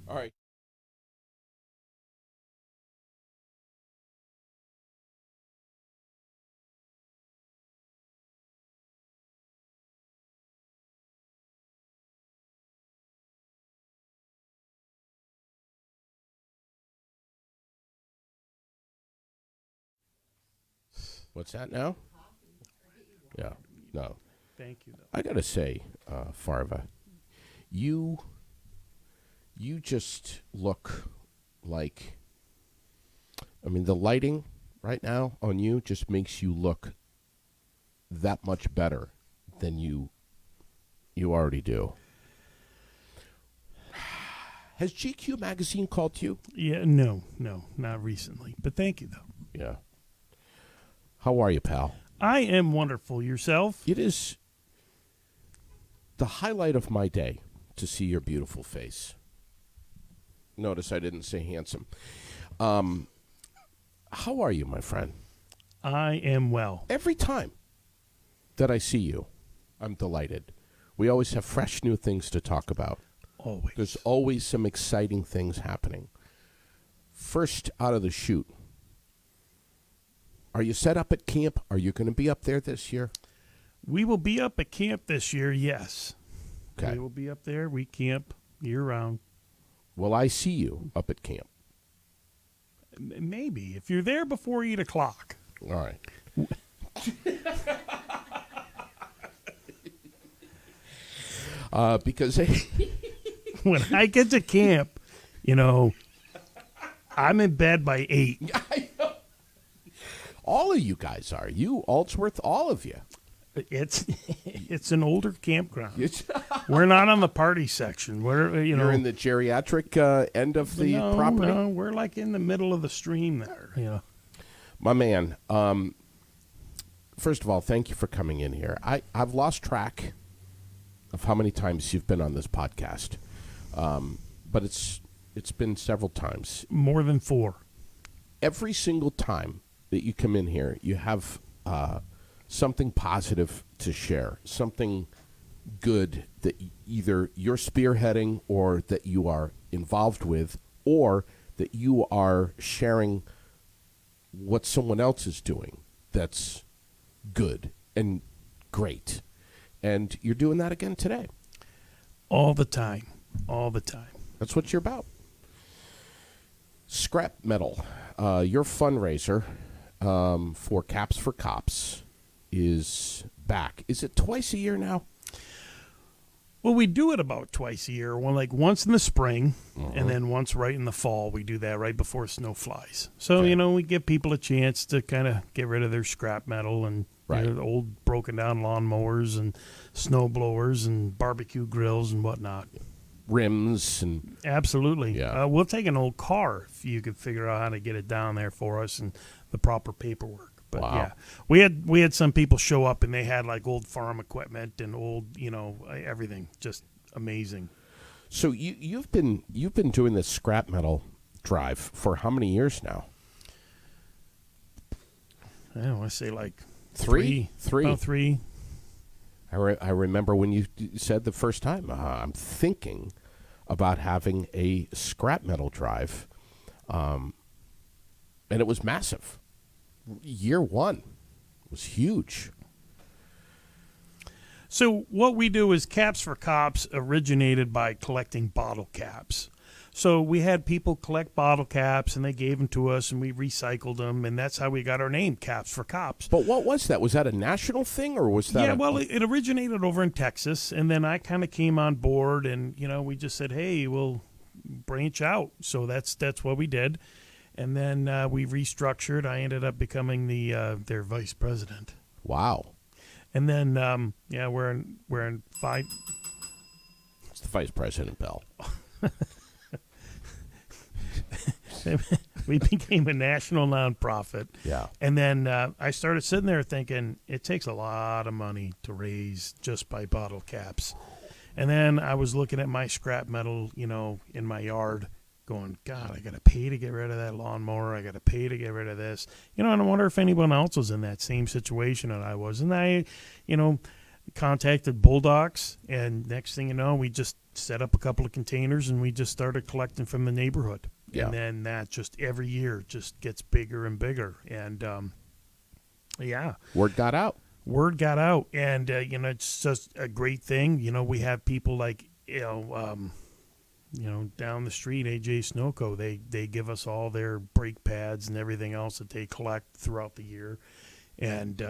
All right. What's that now? Yeah. No. Thank you, though. I gotta say, Farva, you just look like. I mean, the lighting right now on you just makes you look that much better than you already do. Has GQ magazine called you? Yeah, no, not recently. But thank you, though. Yeah. How are you, pal? I am wonderful. Yourself? It is the highlight of my day to see your beautiful face. Notice I didn't say handsome. How are you, my friend? I am well. Every time that I see you, I'm delighted. We always have fresh new things to talk about. Always. There's always some exciting things happening. First out of the chute, are you set up at camp? Are you going to be up there this year? We will be up at camp this year, yes. Okay. We will be up there. We camp year-round. Will I see you up at camp? Maybe. If you're there before 8 o'clock. All right. Because When I get to camp, I'm in bed by 8. I know. All of you guys are. You, Altsworth, all of you. It's an older campground. We're not on the party section. We're You're in the geriatric end of the property? No, we're like in the middle of the stream there. My man, first of all, thank you for coming in here. I've lost track of how many times you've been on this podcast, but it's been several times. More than 4. Every single time that you come in here, you have something positive to share, something good that either you're spearheading or that you are involved with, or that you are sharing what someone else is doing that's good and great. And you're doing that again today. All the time. All the time. That's what you're about. Scrap Metal, your fundraiser for Caps for Cops is back. Is it twice a year now? Well, we do it about twice a year. Once in the spring, and then once right in the fall. We do that right before snow flies. So, Okay. we give people a chance to kind of get rid of their scrap metal and old broken down lawnmowers and snow blowers and barbecue grills and whatnot. Rims and Absolutely. Yeah. We'll take an old car if you could figure out how to get it down there for us and the proper paperwork. But Wow. yeah, we had some people show up and they had like old farm equipment and old, everything. Just amazing. so you've been doing this scrap metal drive for how many years now? I don't want to say like Three. About 3. I remember when you said the first time, I'm thinking about having a scrap metal drive, and it was massive. Year 1 was huge. So what we do is Caps for Cops originated by collecting bottle caps. So we had people collect bottle caps, and they gave them to us, and we recycled them, and that's how we got our name, Caps for Cops. But what was that? Was that a national thing, or was that? Yeah, well, it originated over in Texas, and then I kind of came on board, and we just said, hey, we'll branch out. So that's what we did, and then we restructured. I ended up becoming their vice president. Wow. And then we're in 5. It's the vice president, Bell. We became a national nonprofit. Yeah. And then I started sitting there thinking it takes a lot of money to raise just by bottle caps. And then I was looking at my scrap metal, in my yard going, God, I got to pay to get rid of that lawnmower. I got to pay to get rid of this. And I wonder if anyone else was in that same situation that I was. And I, contacted Bulldogs, and next thing you know, we just set up a couple of containers, and we just started collecting from the neighborhood. Yeah. And then that just every year just gets bigger and bigger. And, yeah. Word got out. Word got out. And, it's just a great thing. We have people like, down the street, AJ Snowco, they give us all their brake pads and everything else that they collect throughout the year. And,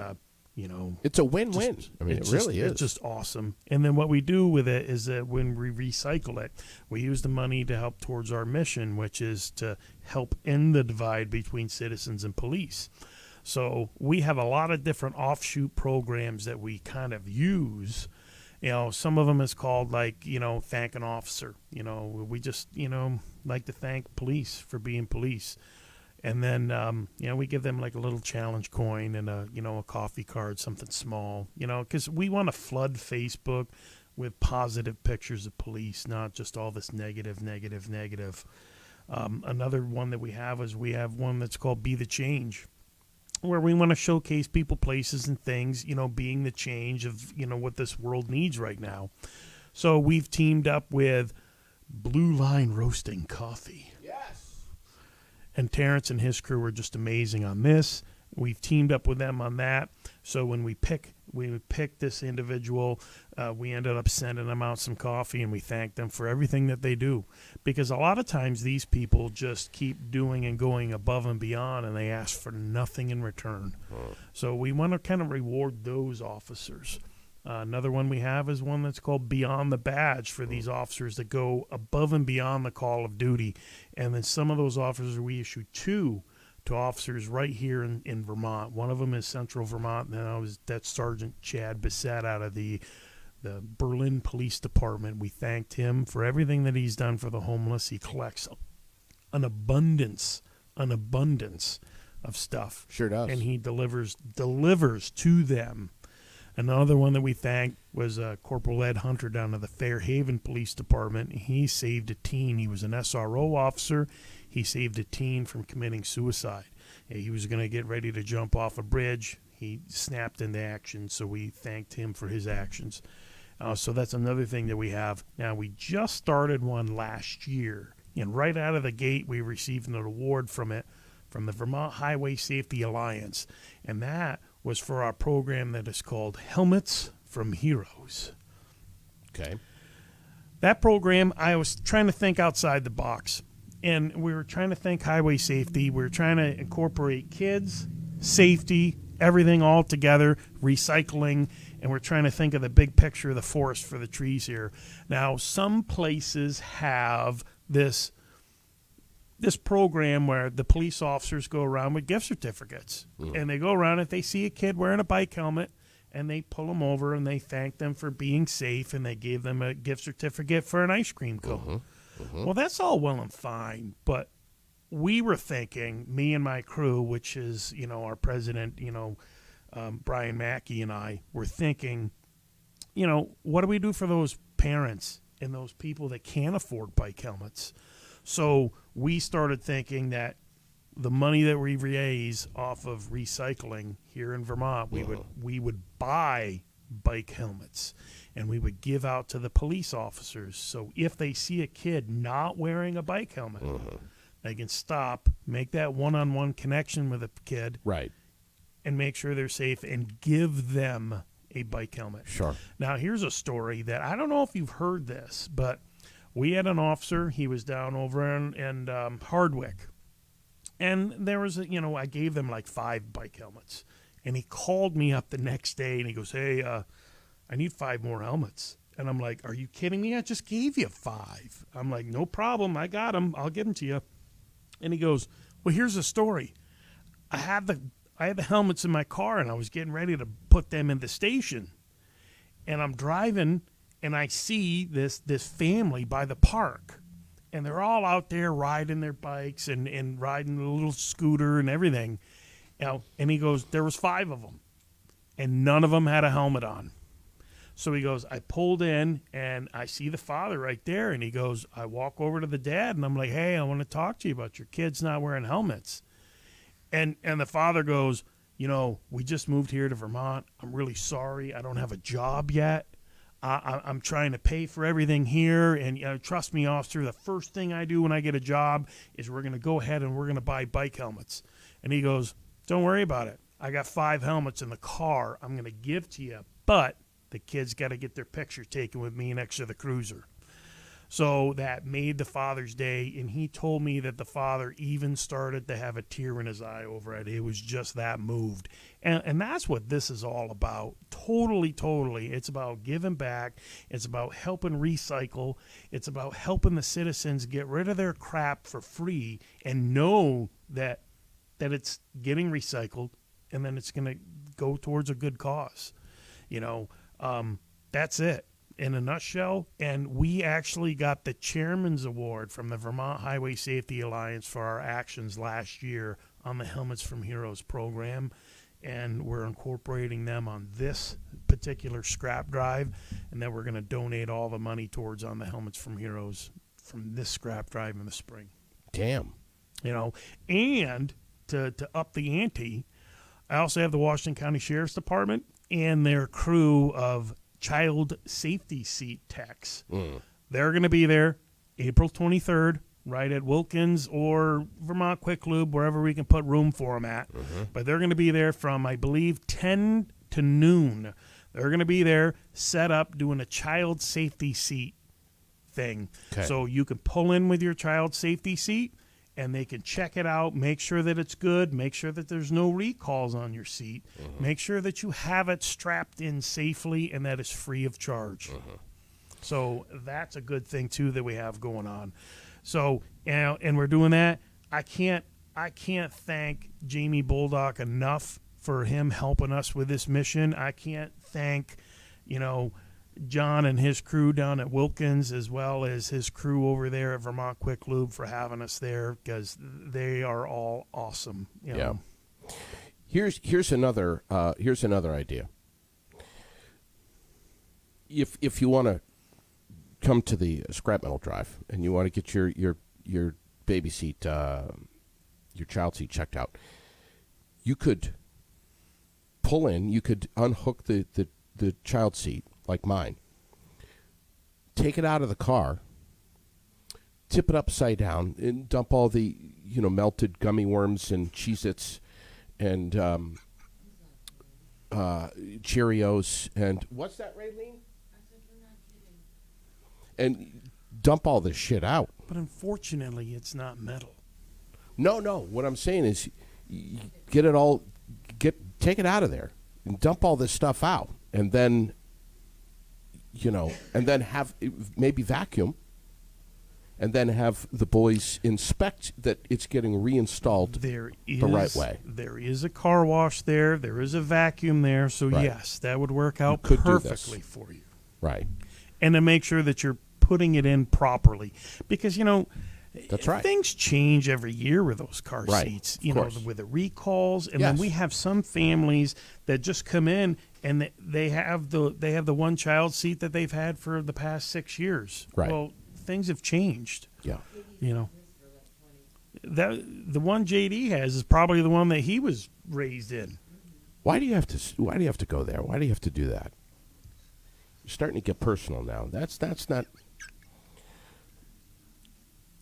It's a win-win. It really is. It's just awesome. And then what we do with it is that when we recycle it, we use the money to help towards our mission, which is to help end the divide between citizens and police. So we have a lot of different offshoot programs that we kind of use. Some of them is called thank an officer. We just, like to thank police for being police. And then, we give them like a little challenge coin and a coffee card, something small, because we want to flood Facebook with positive pictures of police, not just all this negative. Another one that we have is we have one that's called Be the Change, where we want to showcase people, places, and things, being the change of, what this world needs right now. So we've teamed up with Blue Line Roasting Coffee. Yes. And Terrence and his crew are just amazing on this. We've teamed up with them on that. So when we pick this individual, we ended up sending them out some coffee, and we thank them for everything that they do. Because a lot of times these people just keep doing and going above and beyond, and they ask for nothing in return. So we want to kind of reward those officers. Another one we have is one that's called Beyond the Badge for these officers that go above and beyond the call of duty. And then some of those officers, we issue 2 to officers right here in Vermont. One of them is Central Vermont, and that's Sergeant Chad Bissett out of the Berlin Police Department. We thanked him for everything that he's done for the homeless. He collects an abundance of stuff. Sure does. And he delivers to them. Another one that we thanked was Corporal Ed Hunter down at the Fairhaven Police Department. He saved a teen. He was an SRO officer. He saved a teen from committing suicide. He was going to get ready to jump off a bridge. He snapped into action, so we thanked him for his actions. So that's another thing that we have. Now, we just started one last year, and right out of the gate, we received an award from the Vermont Highway Safety Alliance, and that was for our program that is called Helmets from Heroes. Okay. That program, I was trying to think outside the box, and we were trying to think highway safety. We were trying to incorporate kids, safety, everything all together, recycling, and we're trying to think of the big picture of the forest for the trees here. Now, some places have this program where the police officers go around with gift certificates. And they go around, if they see a kid wearing a bike helmet, and they pull them over and they thank them for being safe, and they gave them a gift certificate for an ice cream cone. Well, that's all well and fine, but we were thinking, me and my crew, which is, our president, Brian Mackey and I, were thinking, what do we do for those parents and those people that can't afford bike helmets? So we started thinking that the money that we raise off of recycling here in Vermont, we would buy bike helmets, and we would give out to the police officers. So if they see a kid not wearing a bike helmet, they can stop, make that one-on-one connection with a kid, right, and make sure they're safe and give them a bike helmet. Sure. Now, here's a story that I don't know if you've heard this, but we had an officer. He was down over in Hardwick, and there was I gave them like 5 bike helmets, and he called me up the next day, and he goes, "Hey, I need 5 more helmets." And I'm like, "Are you kidding me? I just gave you 5." I'm like, "No problem. I got them. I'll give them to you." And he goes, "Well, here's the story. I had the helmets in my car, and I was getting ready to put them in the station, and I'm driving, and I see this family by the park, and they're all out there riding their bikes and riding a little scooter and everything." And he goes, "There was 5 of them, and none of them had a helmet on." So he goes, "I pulled in, and I see the father right there." And he goes, "I walk over to the dad, and I'm like, 'Hey, I want to talk to you about your kids not wearing helmets.'" And the father goes, "We just moved here to Vermont. I'm really sorry. I don't have a job yet. I'm trying to pay for everything here, and trust me, officer, the first thing I do when I get a job is we're going to go ahead and we're going to buy bike helmets. And he goes, don't worry about it. I got 5 helmets in the car I'm going to give to you, but the kids got to get their picture taken with me next to the cruiser. So that made the Father's Day, and he told me that the father even started to have a tear in his eye over it. It was just that moved. And that's what this is all about. Totally, totally. It's about giving back. It's about helping recycle. It's about helping the citizens get rid of their crap for free and know that it's getting recycled and then it's going to go towards a good cause. That's it. In a nutshell, and we actually got the Chairman's Award from the Vermont Highway Safety Alliance for our actions last year on the Helmets from Heroes program, and we're incorporating them on this particular scrap drive, and then we're going to donate all the money towards on the Helmets from Heroes from this scrap drive in the spring. Damn. And to up the ante, I also have the Washington County Sheriff's Department and their crew of child safety seat techs. They're going to be there April 23rd, right at Wilkins or Vermont Quick Lube, wherever we can put room for them at. But they're going to be there from, I believe, 10 to noon. They're going to be there set up doing a child safety seat thing. Okay. So you can pull in with your child safety seat, and they can check it out, make sure that it's good, make sure that there's no recalls on your seat, make sure that you have it strapped in safely and that it's free of charge. So that's a good thing, too, that we have going on. So, and we're doing that. I can't thank Jamie Boldock enough for him helping us with this mission. I can't thank, John and his crew down at Wilkins, as well as his crew over there at Vermont Quick Lube for having us there, because they are all awesome. Yeah. Here's another idea. If you want to come to the scrap metal drive and you want to get your baby seat, your child seat checked out, you could pull in. You could unhook the child seat, like mine, take it out of the car, tip it upside down, and dump all the melted gummy worms and Cheez-Its and Cheerios and what's that, Raylene? I said you're not kidding. And dump all this shit out. But unfortunately, it's not metal. No. What I'm saying is, take it out of there and dump all this stuff out, and then. And then have maybe vacuum, and then have the boys inspect that it's getting reinstalled the right way. There is a car wash there. There is a vacuum there. So, right. Yes, that would work out could perfectly for you. Right. And to make sure that you're putting it in properly. Because, that's right. Things change every year with those car seats, with the recalls. And then we have some families that just come in and they have the one child seat that they've had for the past 6 years. Right. Well, things have changed. Yeah. That the one JD has is probably the one that he was raised in. Why do you have to go there? Why do you have to do that? You're starting to get personal now. That's not.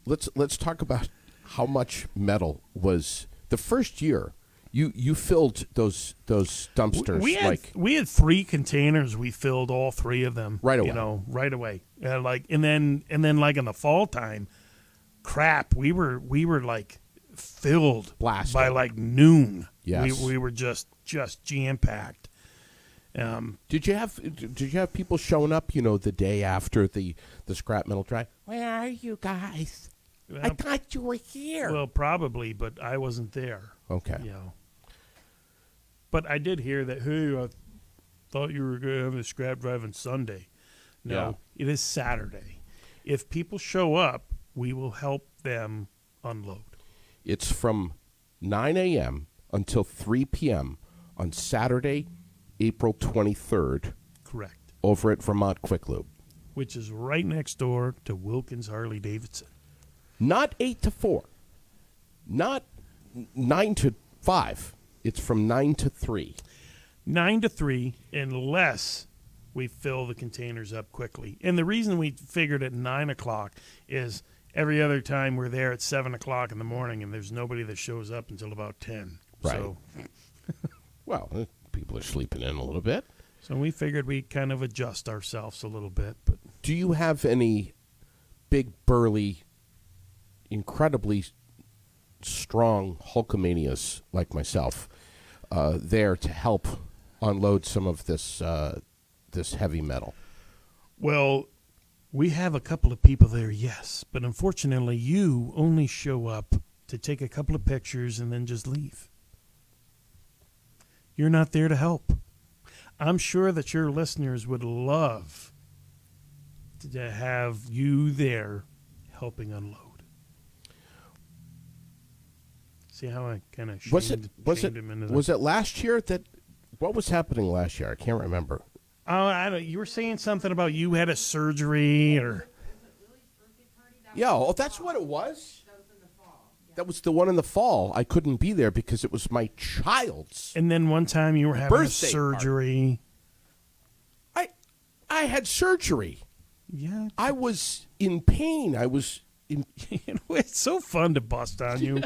Let's talk about how much metal was the first year. You filled those dumpsters. We had 3 containers. We filled all 3 of them right away. Right away. And then like in the fall time, crap. We were like filled blasted by like noon. Yes, we were just jam packed. Did you have people showing up? The day after the scrap metal drive. Where are you guys? I thought you were here. Well, probably, but I wasn't there. Okay. But I did hear that, hey, I thought you were going to have a scrap drive on Sunday. No, It is Saturday. If people show up, we will help them unload. It's from 9 a.m. until 3 p.m. on Saturday, April 23rd. Correct. Over at Vermont Quick Lube. Which is right next door to Wilkins Harley-Davidson. Not 8 to 4. Not 9 to 5. It's from 9 to 3. 9 to 3, unless we fill the containers up quickly. And the reason we figured at 9 o'clock is every other time we're there at 7 o'clock in the morning, and there's nobody that shows up until about 10. Right. So, Well, people are sleeping in a little bit. so we figured we'd kind of adjust ourselves a little bit. But Do you have any big, burly, incredibly strong Hulkamanias like myself there to help unload some of this this heavy metal? well, we have a couple of people there, yes, but unfortunately, you only show up to take a couple of pictures and then just leave. You're not there to help. I'm sure that your listeners would love to have you there helping unload. See how I kind of Was shamed him into that? was it last year that? What was happening last year? I can't remember. Oh, I don't. You were saying something about you had a surgery, or Yeah, oh, that's what it was. That was in the fall. Yeah. That was the one in the fall. I couldn't be there because it was my child's. and then one time you were having a Birthday surgery. I had surgery. Yeah, I was in pain. I was in. you know, it's so fun to bust on you.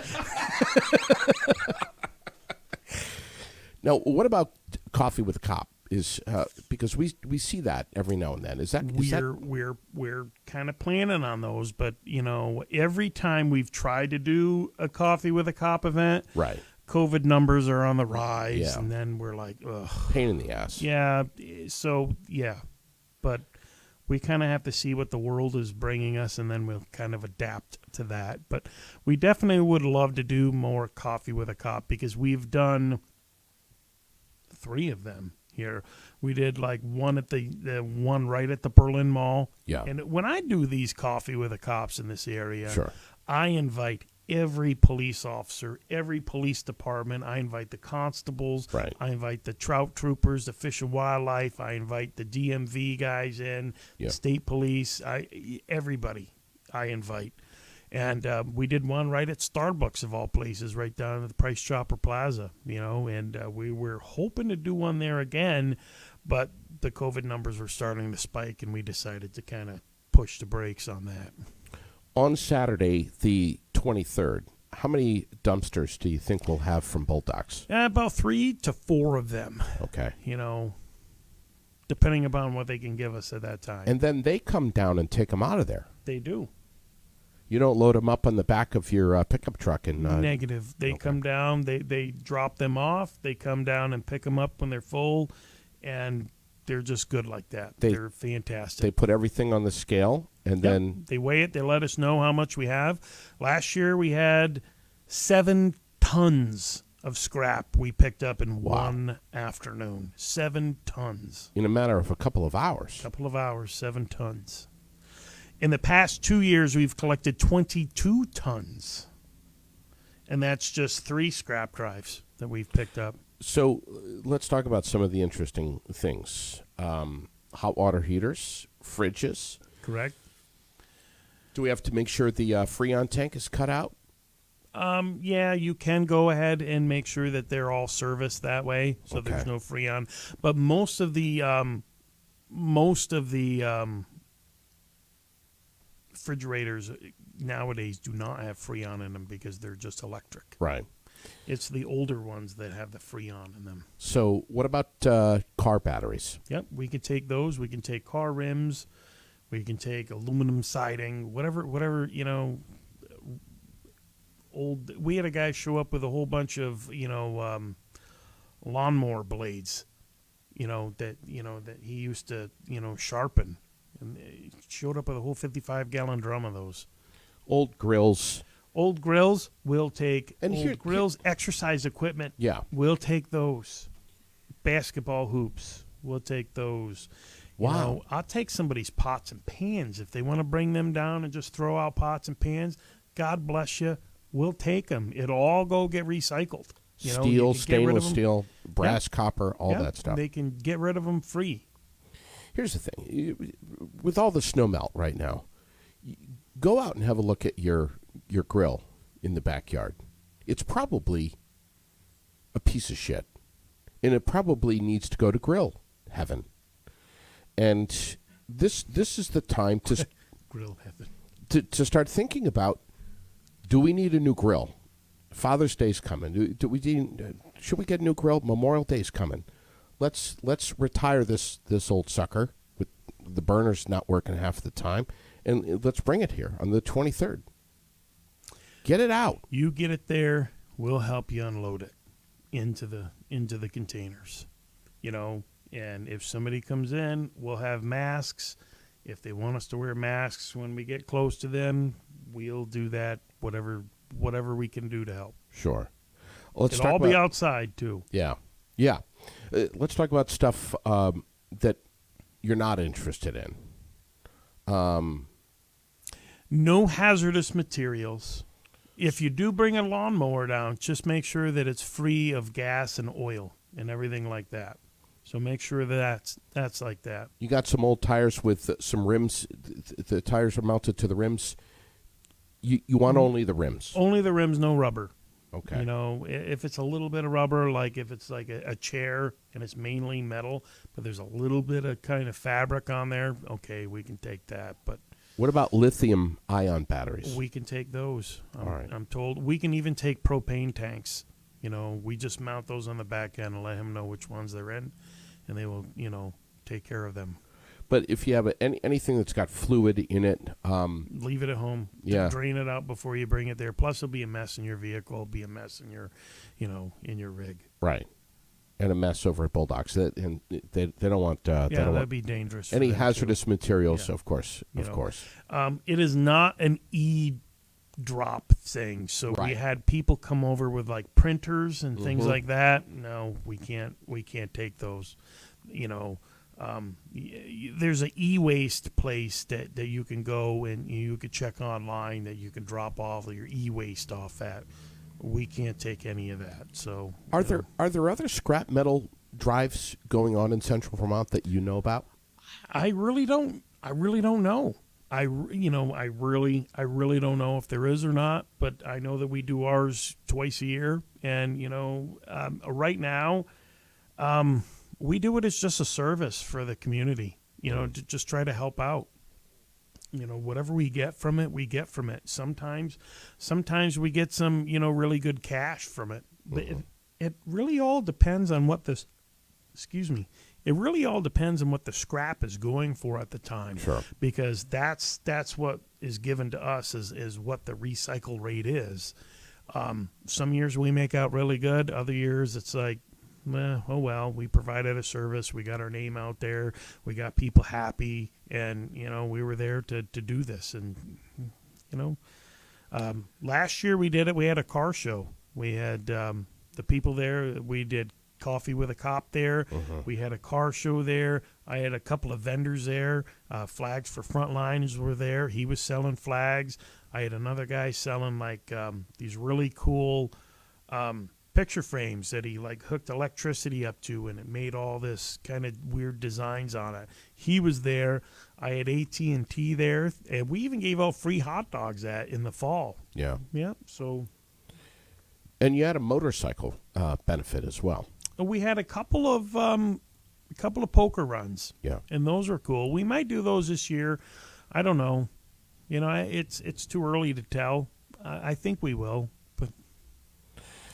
Now, what about Coffee with a Cop? Is because we see that every now and then. Is that We're kind of planning on those, but you know, every time we've tried to do a Coffee with a Cop event, right? COVID numbers are on the rise, Yeah. and then we're like, ugh. Pain in the ass. Yeah, so yeah, but we kind of have to see what the world is bringing us, and then we'll kind of adapt to that. But we definitely would love to do more Coffee with a Cop because we've done 3 of them here. We did like one at the one right at the Berlin Mall. Yeah. And when I do these Coffee with the Cops in this area, Sure. I invite every police officer, every police department. I invite the constables. Right. I invite the trout troopers, the Fish and Wildlife. I invite the DMV guys in, Yeah. the state police. Everybody I invite. And we did one right at Starbucks, of all places, right down at the Price Chopper Plaza, you know, and we were hoping to do one there again, but the COVID numbers were starting to spike, and we decided to kind of push the brakes on that. On Saturday, the 23rd, how many dumpsters do you think we'll have from Bulldogs? About 3 to 4 of them, Okay. you know, depending upon what they can give us at that time. And then they come down and take them out of there. They do. You don't load them up on the back of your pickup truck and Negative. They come down, they drop them off, they come down and pick them up when they're full, and they're just good like that. They're fantastic. they put everything on the scale and Yep. then They weigh it, they let us know how much we have. Last year we had 7 tons of scrap we picked up in one afternoon. 7 tons. in a matter of a couple of hours. Couple of hours, 7 tons. In the past 2 years, we've collected 22 tons. And that's just 3 scrap drives that we've picked up. So let's talk about some of the interesting things. Hot water heaters, fridges. Correct? Do we have to make sure the Freon tank is cut out? Yeah, you can go ahead and make sure that they're all serviced that way, so there's Okay. no Freon. But most of the refrigerators nowadays do not have Freon in them because they're just electric. Right. It's the older ones that have the Freon in them. So what about car batteries? Yep, we can take those. We can take car rims. We can take aluminum siding, whatever, you know, old. We had a guy show up with a whole bunch of, you know, lawnmower blades, that he used to, sharpen. And he showed up with a whole 55-gallon drum of those. Old grills. Old grills, we'll take. And old grills, exercise equipment, Yeah. we'll take those. Basketball hoops, we'll take those. You Wow. know, I'll take somebody's pots and pans. If they want to bring them down and just throw out pots and pans, God bless you, we'll take them. It'll all go get recycled. You know, Steel, you can get rid of stainless 'em. steel, brass, copper, all Yep, that stuff. They can get rid of them free. Here's the thing. With all the snow melt right now, go out and have a look at your grill in the backyard. It's probably a piece of shit. And it probably needs to go to grill heaven. And this is the time to Grill heaven. to start thinking about, do we need a new grill? Father's Day's coming. Should we get a new grill? Memorial Day's coming. Let's retire this old sucker with the burners not working half the time, and let's bring it here on the 23rd. Get it out. You get it there, we'll help you unload it into the containers. And if somebody comes in, we'll have masks. If they want us to wear masks when we get close to them, we'll do that. Whatever we can do to help. Sure. Let's It'll all be outside too. Yeah. Let's talk about stuff that you're not interested in. No hazardous materials. If you do bring a lawnmower down, just make sure that it's free of gas and oil and everything like that. So make sure that's like that. You got some old tires with some rims. The tires are mounted to the rims. You want only the rims. Only the rims, no rubber. Okay. If it's a little bit of rubber, like if it's like a chair and it's mainly metal, but there's a little bit of kind of fabric on there, okay, we can take that. But what about lithium-ion batteries? we can take those. All right. I'm told we can even take propane tanks. We just mount those on the back end and let him know which ones they're in, and they will, take care of them. But if you have anything that's got fluid in it, leave it at home. Yeah. Drain it out before you bring it there. Plus, it'll be a mess in your vehicle. It'll be a mess in your, in your rig. right, and a mess over at Bulldogs. And they don't want That'd be dangerous. For any them, hazardous too. materials. Yeah. Of course. It is not an drop thing. So Right. we had people come over with like printers and things like that. No, we can't take those. There's an e-waste place that you can go and you could check online that you can drop off your e-waste off at. We can't take any of that. So Are there other scrap metal drives going on in Central Vermont that you know about? I really don't know. I really don't know if there is or not, but I know that we do ours twice a year. And, right now, we do it as just a service for the community, to just try to help out. Whatever we get from it, we get from it. Sometimes we get some, really good cash from it. But it really all depends on what this, it really all depends on what the scrap is going for at the time. Sure. Because that's what is given to us is what the recycle rate is. Some years we make out really good. Other years it's like, oh well, we provided a service. We got our name out there. We got people happy, and we were there to do this. And last year we did it. We had a car show. We had the people there. We did Coffee with a Cop there. We had a car show there. I had a couple of vendors there. Flags for Frontliners were there. He was selling flags. I had another guy selling like these really cool picture frames that he like hooked electricity up to, and it made all this kind of weird designs on it. He was there. I had AT&T there, and we even gave out free hot dogs in the fall. Yeah. So, and you had a motorcycle benefit as well. we had a couple of poker runs. Yeah. And those were cool. We might do those this year. I don't know. It's too early to tell. I think we will.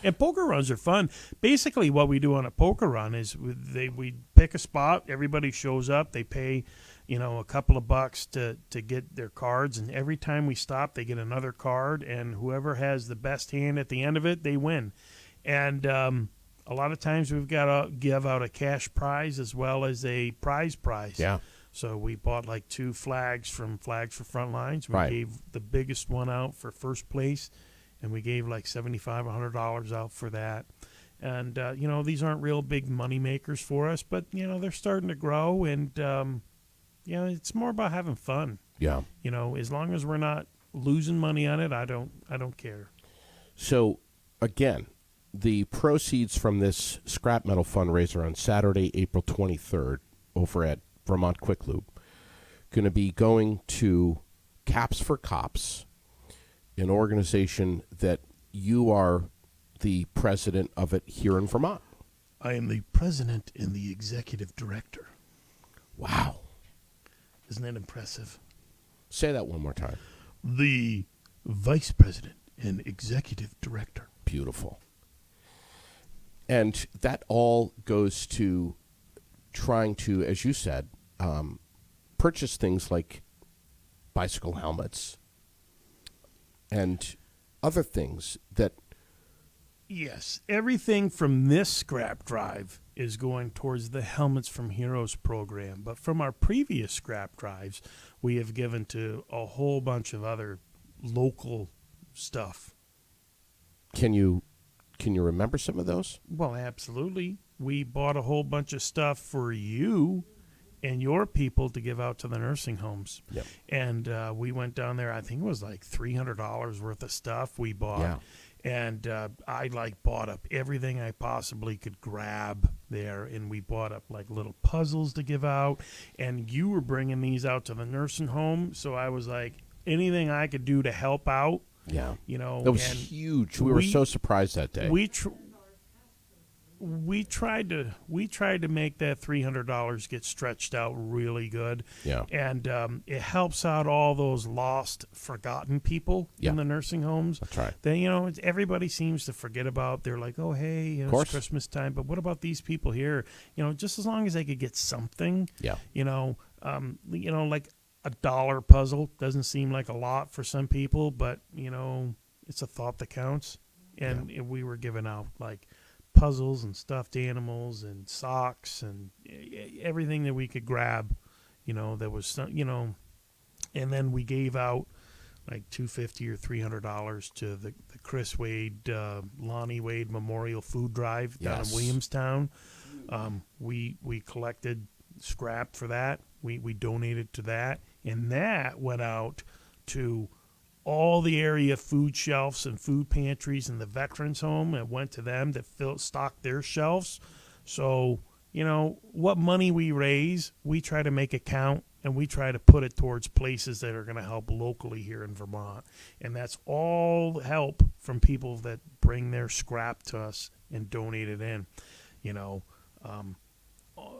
And poker runs are fun. Basically, what we do on a poker run is we pick a spot. Everybody shows up. They pay, a couple of bucks to get their cards. And every time we stop, they get another card. And whoever has the best hand at the end of it, they win. And a lot of times we've got to give out a cash prize as well as a prize. Yeah. So we bought like 2 flags from Flags for Frontlines. We gave the biggest one out for first place. And we gave like $75, $100 out for that. And, these aren't real big money makers for us, but, they're starting to grow. And, it's more about having fun. Yeah. As long as we're not losing money on it, I don't care. So, again, the proceeds from this scrap metal fundraiser on Saturday, April 23rd, over at Vermont Quick Lube, going to be going to Caps for Cops, an organization that you are the president of it here in Vermont. I am the president and the executive director. Wow. Isn't that impressive? Say that one more time. The vice president and executive director. Beautiful. And that all goes to trying to, as you said, purchase things like bicycle helmets and other things that... Yes, everything from this scrap drive is going towards the Helmets from Heroes program. But from our previous scrap drives, we have given to a whole bunch of other local stuff. Can you remember some of those? Well, absolutely. We bought a whole bunch of stuff for you and your people to give out to the nursing homes. Yep. And we went down there, I think it was like $300 worth of stuff we bought. Yeah. And I bought up everything I possibly could grab there, and we bought up like little puzzles to give out. And you were bringing these out to the nursing home, so I was like, anything I could do to help out, Yeah. you know. That was and huge. We were so surprised that day. We tried to make that $300 get stretched out really good. Yeah. And it helps out all those lost, forgotten people Yeah. in the nursing homes. That's right. They, everybody seems to forget about. They're like, oh, hey, it's course. Christmas time, but what about these people here? Just as long as they could get something. Yeah. Like a dollar puzzle doesn't seem like a lot for some people, but it's a thought that counts. And we were giving out like puzzles and stuffed animals and socks and everything that we could grab, that was some, and then we gave out like $250 or $300 to the Chris Wade, Lonnie Wade Memorial Food Drive down in Williamstown. We collected scrap for that. We donated to that, and that went out to all the area food shelves and food pantries in the veterans home. It went to them to stock their shelves. So, what money we raise, we try to make it count, and we try to put it towards places that are going to help locally here in Vermont. And that's all help from people that bring their scrap to us and donate it in,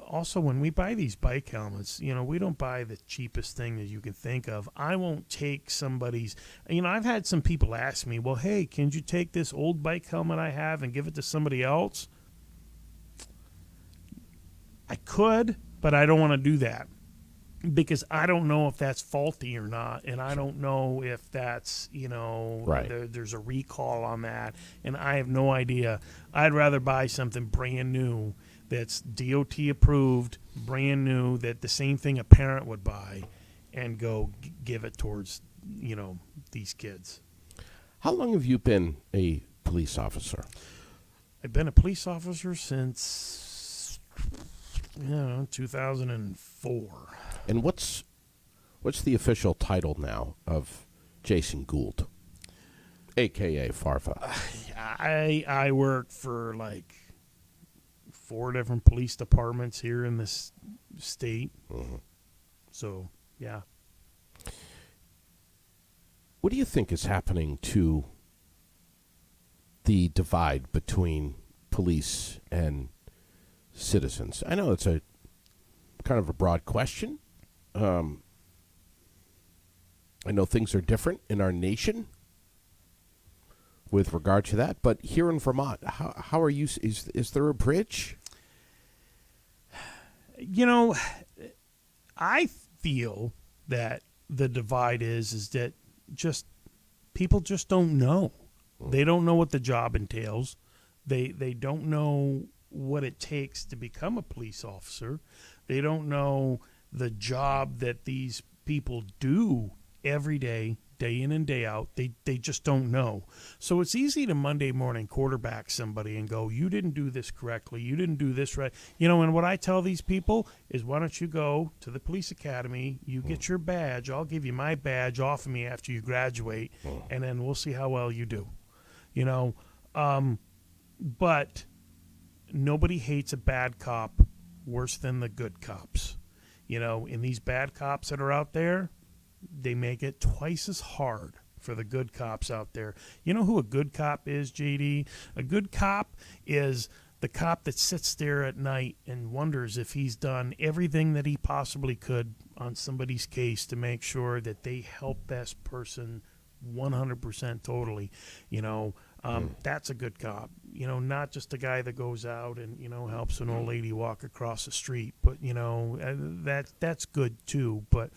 Also, when we buy these bike helmets, we don't buy the cheapest thing that you can think of. I won't take somebody's, I've had some people ask me, well, hey, can you take this old bike helmet I have and give it to somebody else? I could, but I don't want to do that because I don't know if that's faulty or not. And I don't know if that's, Right. there's a recall on that. And I have no idea. I'd rather buy something brand new that's DOT approved, brand new, that the same thing a parent would buy, and go give it towards, these kids. How long have you been a police officer? I've been a police officer since 2004. And what's the official title now of Jason Gould, a.k.a. Farva? I work for like 4 different police departments here in this state. Mm-hmm. So, yeah. What do you think is happening to the divide between police and citizens? I know it's a kind of a broad question. I know things are different in our nation with regard to that, but here in Vermont, how are you? Is there a bridge? I feel that the divide is that just people just don't know. They don't know what the job entails. They don't know what it takes to become a police officer. They don't know the job that these people do every day, day in and day out. They just don't know. So it's easy to Monday morning quarterback somebody and go, you didn't do this correctly. You didn't do this right. And what I tell these people is, why don't you go to the police academy, you get your badge, I'll give you my badge off of me after you graduate, and then we'll see how well you do. But nobody hates a bad cop worse than the good cops. And these bad cops that are out there, they make it twice as hard for the good cops out there. You know who a good cop is, JD? A good cop is the cop that sits there at night and wonders if he's done everything that he possibly could on somebody's case to make sure that they help that person 100% totally. That's a good cop. Not just a guy that goes out and helps an old lady walk across the street, but that's good too. But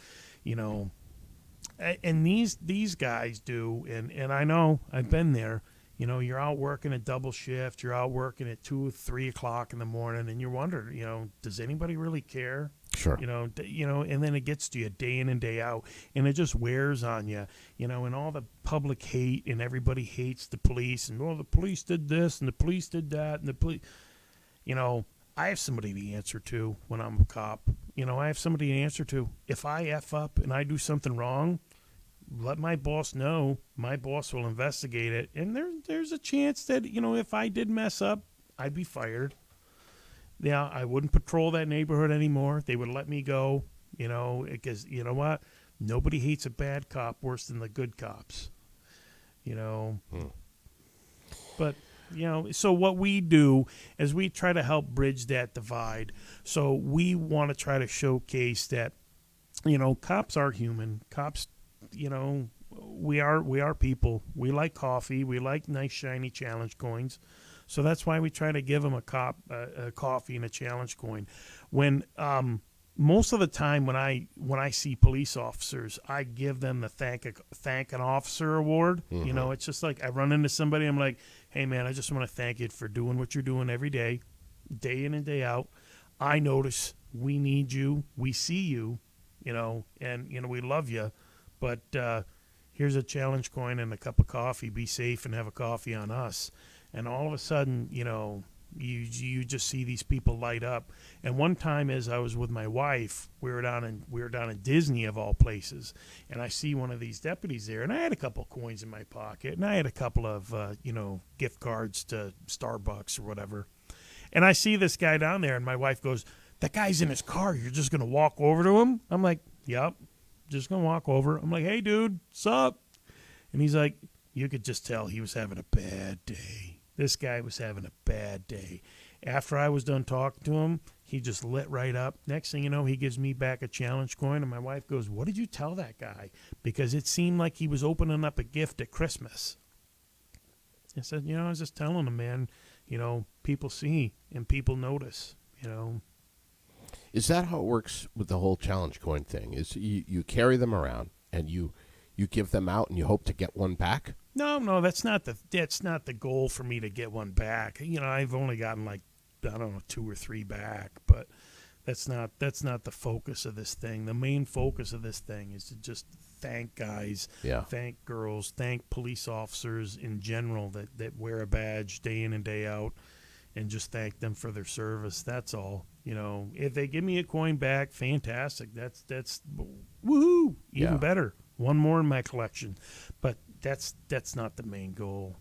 and these guys do, and I know I've been there. You're out working a double shift. You're out working at 2, 3 o'clock in the morning, and you're wondering, does anybody really care? Sure. And then it gets to you day in and day out, and it just wears on you, and all the public hate, and everybody hates the police, and the police did this, and the police did that, and the police, I have somebody to answer to when I'm a cop. I have somebody to answer to. If I F up and I do something wrong, let my boss know. My boss will investigate it, and there's a chance that if I did mess up, I'd be fired. Yeah, I wouldn't patrol that neighborhood anymore. They would let me go, because you know what? Nobody hates a bad cop worse than the good cops, But, so what we do is we try to help bridge that divide. So we want to try to showcase that, cops are human. Cops, we are people. We like coffee. We like nice, shiny challenge coins. So that's why we try to give them a coffee and a challenge coin. When most of the time when I see police officers, I give them the thank an officer award. Mm-hmm. It's just like I run into somebody, I'm like, hey man, I just want to thank you for doing what you're doing every day in and day out. I notice we need you, we see you, and we love you, but here's a challenge coin and a cup of coffee. Be safe and have a coffee on us. And all of a sudden, you just see these people light up. And one time, as I was with my wife, we were down in Disney of all places, and I see one of these deputies there, and I had a couple coins in my pocket, and I had a couple of gift cards to Starbucks or whatever. And I see this guy down there, and my wife goes, "That guy's in his car. You're just gonna walk over to him?" I'm like, "Yep, just gonna walk over." I'm like, "Hey, dude, sup?" And he's like, you could just tell he was having a bad day. This guy was having a bad day. After I was done talking to him, he just lit right up. Next thing you know, he gives me back a challenge coin, and my wife goes, "What did you tell that guy?" Because it seemed like he was opening up a gift at Christmas. I said, I was just telling him, man, people see and people notice, Is that how it works with the whole challenge coin thing? Is you carry them around and you give them out and you hope to get one back? No, that's not the goal for me to get one back. I've only gotten like, I don't know, 2 or 3 back, but that's not the focus of this thing. The main focus of this thing is to just thank guys, thank girls, thank police officers in general that wear a badge day in and day out, and just thank them for their service. That's all. If they give me a coin back, fantastic. That's woohoo, even better. One more in my collection. But that's not the main goal,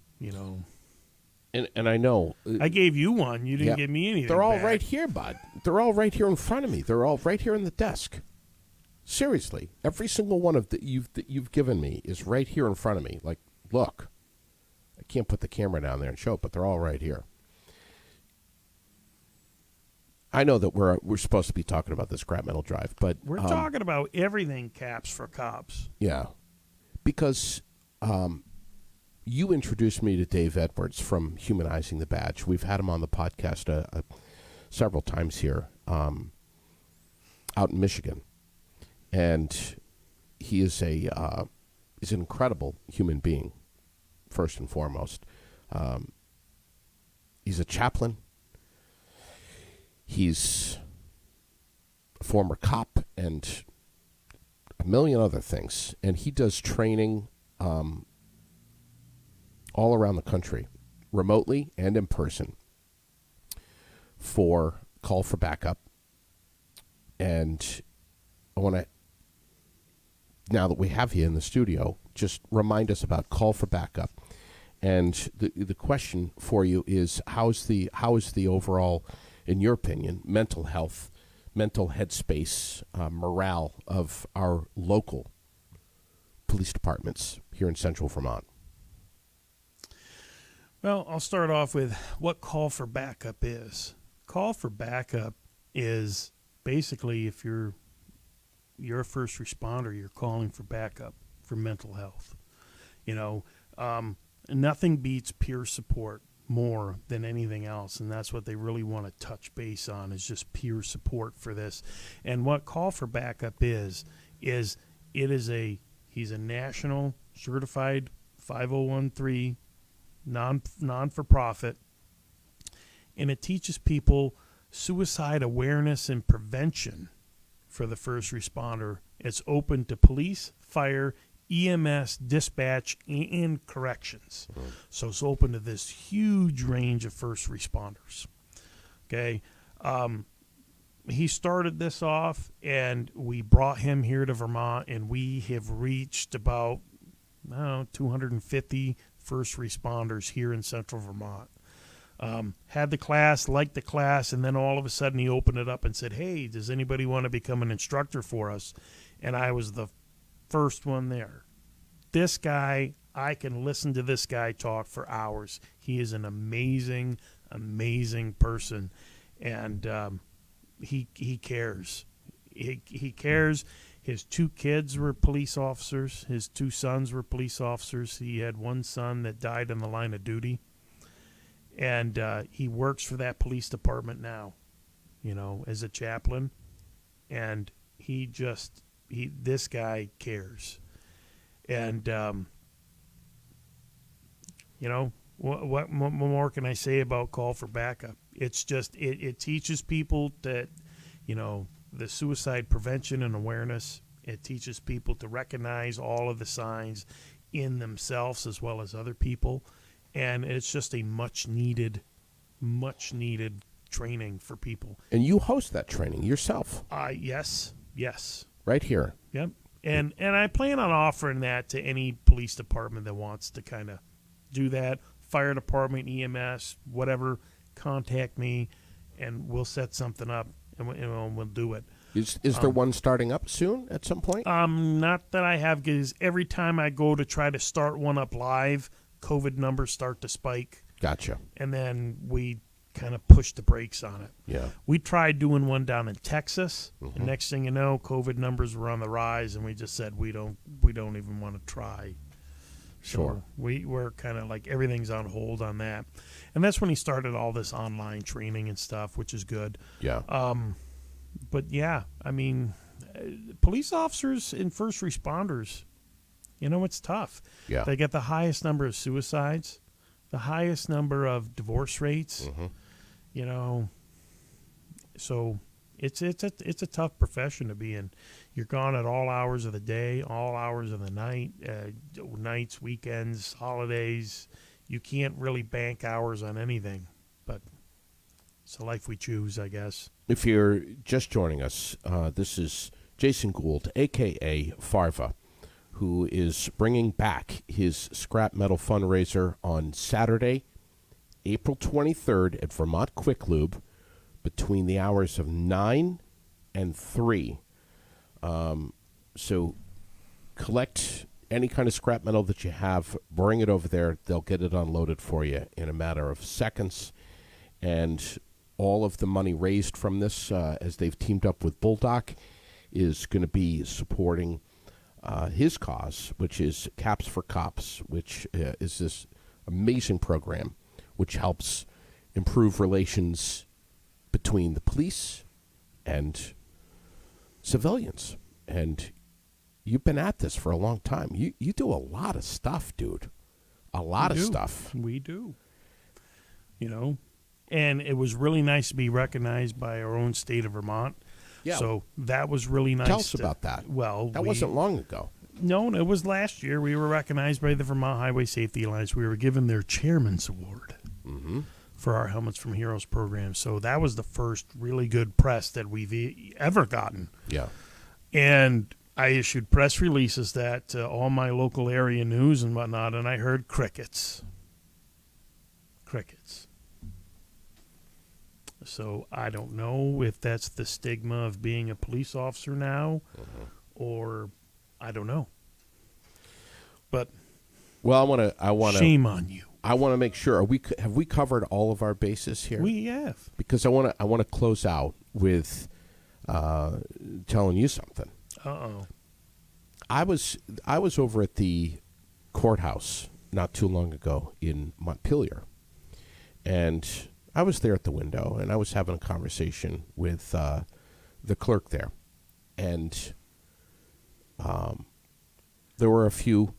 And I know I gave you one. You didn't give me anything. They're all back. right here, bud. They're all right here in front of me. They're all right here in the desk. Seriously, every single one of that you've given me is right here in front of me. Like, look, I can't put the camera down there and show it, but they're all right here. I know that we're supposed to be talking about the scrap metal drive, but we're talking about everything caps for cops. Yeah, because you introduced me to Dave Edwards from Humanizing the Badge. We've had him on the podcast several times here out in Michigan, and he is he's an incredible human being. First and foremost, he's a chaplain. He's a former cop and a million other things. And he does training all around the country, remotely and in person, for call for backup. And I want to, now that we have you in the studio, just remind us about call for backup. And the question for you is, how is the overall, in your opinion, mental health, mental headspace, morale of our local police departments here in Central Vermont? Well, I'll start off with what call for backup is. Call for backup is basically if you're you're a first responder. You're calling for backup for mental health. You know, nothing beats peer support more than anything else, and that's what they really want to touch base on, is just peer support for this. And what call for backup is he's a national certified 5013 non-for-profit, and it teaches people suicide awareness and prevention for the first responder. It's open to police, fire, EMS, dispatch, and corrections. So it's open to this huge range of first responders. Okay. He started this off, and we brought him here to Vermont, and we have reached about 250 first responders here in Central Vermont. Had the class, liked the class, and then all of a sudden he opened it up and said, hey, does anybody want to become an instructor for us? And I was the first one there. This guy, I can listen to this guy talk for hours. He is an amazing, amazing person, and he cares. He cares. His 2 kids were police officers. His 2 sons were police officers. He had 1 son that died in the line of duty, and he works for that police department now, as a chaplain. And this guy cares. And, what more can I say about call for backup? It's just, it teaches people that, the suicide prevention and awareness. It teaches people to recognize all of the signs in themselves as well as other people. And it's just a much needed training for people. And you host that training yourself. Yes. Right here. Yep. And I plan on offering that to any police department that wants to kind of do that. Fire department, EMS, whatever, contact me, and we'll set something up, and we'll do it. Is there one starting up soon at some point? Not that I have, because every time I go to try to start one up live, COVID numbers start to spike. Gotcha. And then we kind of push the brakes on it. Yeah. We tried doing one down in Texas. And next thing you know, COVID numbers were on the rise, and we just said we don't even want to try. Sure. So we're kind of like everything's on hold on that. And that's when he started all this online training and stuff, which is good. Yeah. But yeah, I mean, police officers and first responders, it's tough. Yeah. They get the highest number of suicides, the highest number of divorce rates. So it's a tough profession to be in. You're gone at all hours of the day, all hours of the night, nights, weekends, holidays. You can't really bank hours on anything, but it's the life we choose, I guess. If you're just joining us, this is Jason Gould, a.k.a. Farva, who is bringing back his scrap metal fundraiser on Saturday, April 23rd at Vermont Quick Lube between the hours of 9 and 3. So collect any kind of scrap metal that you have, bring it over there. They'll get it unloaded for you in a matter of seconds. And all of the money raised from this, as they've teamed up with Bulldog, is going to be supporting his cause, which is Caps for Cops, which is this amazing program which helps improve relations between the police and civilians. And you've been at this for a long time. You do a lot of stuff, dude. A lot of stuff. We do. And it was really nice to be recognized by our own state of Vermont. Yeah. So that was really nice. Tell us about that. Well, that wasn't long ago. No, it was last year. We were recognized by the Vermont Highway Safety Alliance. We were given their Chairman's Award for our Helmets from Heroes program. So that was the first really good press that we've ever gotten. Yeah. And I issued press releases that to all my local area news and whatnot, and I heard crickets. So I don't know if that's the stigma of being a police officer now, or I don't know. But well, I want to shame on you. I want to make sure have we covered all of our bases here? We have, because I want to close out with telling you something. Uh-oh. I was over at the courthouse not too long ago in Montpelier, and I was there at the window, and I was having a conversation with the clerk there, and there were a few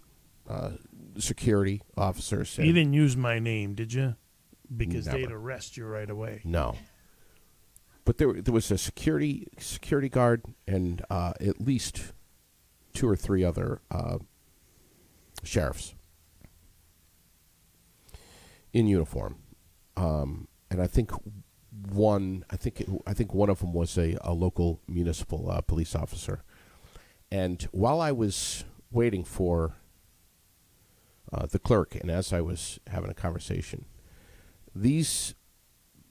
security officers. You didn't use my name, did you? Because Never. they'd arrest you right away. No. But there was a security guard and at least 2 or 3 other sheriffs in uniform, and I think one of them was a local municipal police officer. And while I was waiting for the clerk, and as I was having a conversation, these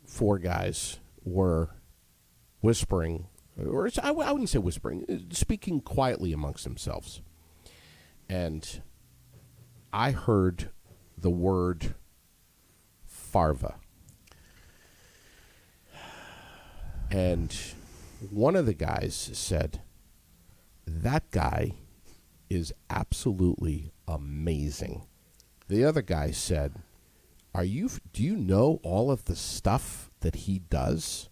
4 guys were whispering, or I wouldn't say whispering, speaking quietly amongst themselves. And I heard the word Farva. And one of the guys said, "That guy is absolutely amazing." The other guy said, do you know all of the stuff that he does?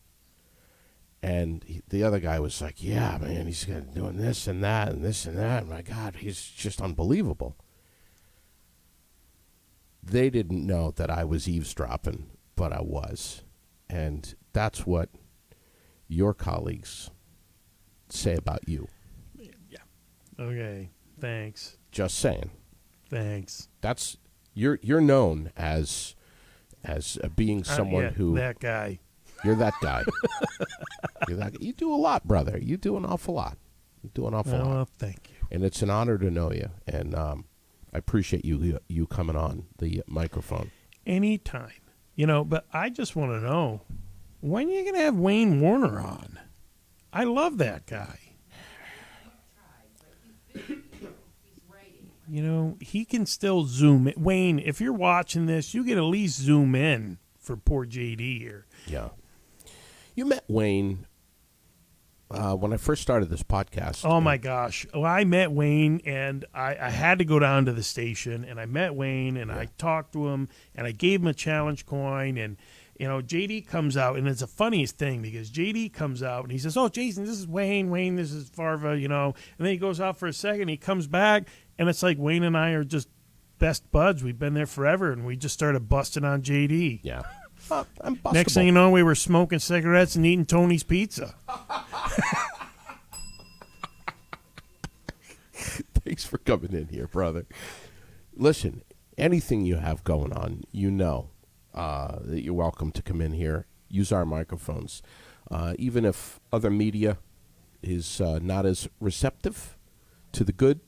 And the other guy was like, "Yeah, man, he's doing this and that and this and that. My God, he's just unbelievable." They didn't know that I was eavesdropping, but I was. And that's what your colleagues say about you. Yeah. Okay. Thanks. Just saying. Thanks. That's you're known as being someone yeah, who that guy. You're that guy. You do a lot, brother. You do an awful lot. You do an awful lot. Well, thank you. And it's an honor to know you. And I appreciate you coming on the microphone. Anytime. But I just want to know, when are you going to have Wayne Warner on? I love that guy. He can still zoom in. Wayne, if you're watching this, you can at least zoom in for poor JD here. Yeah. You met Wayne when I first started this podcast. Oh, my gosh. Well, I met Wayne, and I had to go down to the station, and I met Wayne, and I talked to him, and I gave him a challenge coin, and JD comes out, and it's the funniest thing because JD comes out and he says, "Oh, Jason, this is Wayne. Wayne, this is Farva," and then he goes out for a second. He comes back, and it's like Wayne and I are just best buds. We've been there forever, and we just started busting on JD. Yeah. I'm bustable. Next thing you know, we were smoking cigarettes and eating Tony's pizza. Thanks for coming in here, brother. Listen, anything you have going on, that you're welcome to come in here, use our microphones. Even if other media is not as receptive to the good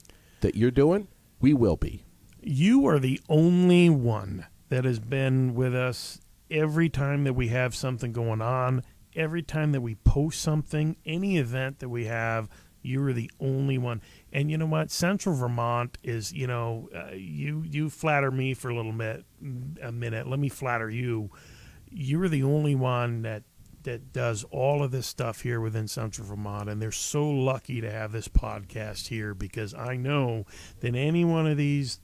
that you're doing, we will be. You are the only one that has been with us every time that we have something going on, every time that we post something, any event that we have. You are the only one. And you know what? Central Vermont is, you flatter me for a minute. Let me flatter you. You're the only one that does all of this stuff here within Central Vermont. And they're so lucky to have this podcast here because I know that any one of these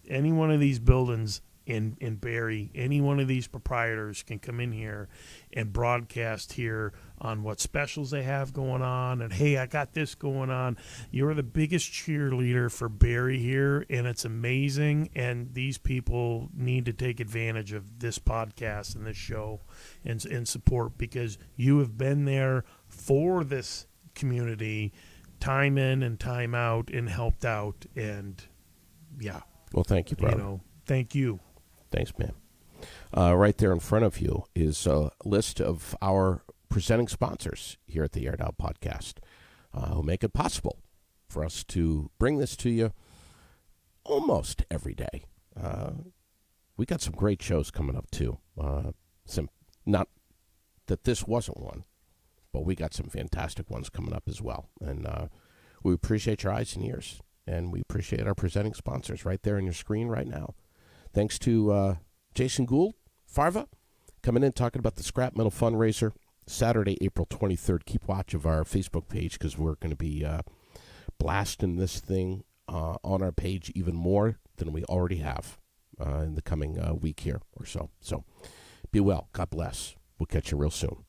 buildings in Barre, any one of these proprietors can come in here and broadcast here on what specials they have going on, and hey, I got this going on. You're the biggest cheerleader for Barre here, and it's amazing, and these people need to take advantage of this podcast and this show and support because you have been there for this community time in and time out and helped out, and yeah. Well, thank you, brother. Thank you. Thanks, man. Right there in front of you is a list of our presenting sponsors here at the Aired Out Podcast who make it possible for us to bring this to you almost every day. We got some great shows coming up, too. Not that this wasn't one, but we got some fantastic ones coming up as well. And we appreciate your eyes and ears, and we appreciate our presenting sponsors right there on your screen right now. Thanks to Jason Gould, Farva, coming in talking about the Scrap Metal Fundraiser, Saturday, April 23rd. Keep watch of our Facebook page because we're going to be blasting this thing on our page even more than we already have in the coming week here or so. So be well. God bless. We'll catch you real soon.